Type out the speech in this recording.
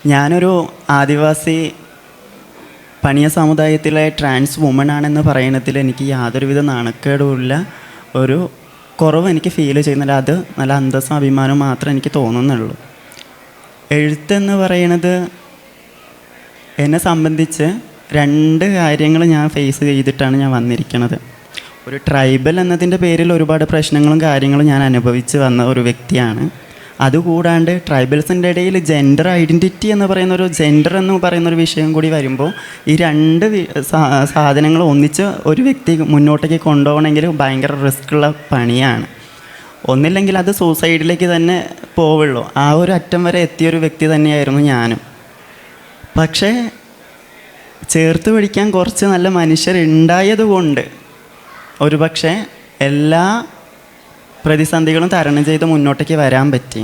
ഞാനൊരു ആദിവാസി പണിയ സമുദായത്തിലെ trans woman ആണെന്ന് പറയുന്നതിൽ എനിക്ക് യാതൊരുവിധ നാണക്കേടുമില്ല. ഒരു കുറവ് എനിക്ക് ഫീൽ ചെയ്യുന്നില്ല. അത് നല്ല അന്തസ്സും അഭിമാനവും മാത്രമേ എനിക്ക് തോന്നുന്നുള്ളൂ. എഴുത്തെന്ന് പറയണത് എന്നെ സംബന്ധിച്ച് രണ്ട് കാര്യങ്ങൾ ഞാൻ ഫേസ് ചെയ്തിട്ടാണ് ഞാൻ വന്നിരിക്കുന്നത്. ഒരു ട്രൈബൽ എന്നതിൻ്റെ പേരിൽ ഒരുപാട് പ്രശ്നങ്ങളും കാര്യങ്ങളും ഞാൻ അനുഭവിച്ച് വന്ന ഒരു വ്യക്തിയാണ്. അതുകൂടാണ്ട് ട്രൈബൽസിൻ്റെ ഇടയിൽ ജെൻഡർ ഐഡൻറ്റിറ്റി എന്ന് പറയുന്നൊരു വിഷയം കൂടി വരുമ്പോൾ ഈ രണ്ട് സാധനങ്ങൾ ഒന്നിച്ച് ഒരു വ്യക്തി മുന്നോട്ടേക്ക് കൊണ്ടുപോകണമെങ്കിൽ ഭയങ്കര റിസ്ക്കുള്ള പണിയാണ്. ഒന്നില്ലെങ്കിൽ അത് സൂസൈഡിലേക്ക് തന്നെ പോവുള്ളൂ. ആ ഒരു അറ്റം വരെ എത്തിയൊരു വ്യക്തി തന്നെയായിരുന്നു ഞാനും. പക്ഷേ ചേർത്ത് പിടിക്കാൻ കുറച്ച് നല്ല മനുഷ്യരുണ്ടായതുകൊണ്ട് ഒരുപക്ഷെ എല്ലാ പ്രതിസന്ധികളും തരണം ചെയ്ത് മുന്നോട്ടേക്ക് വരാൻ പറ്റി.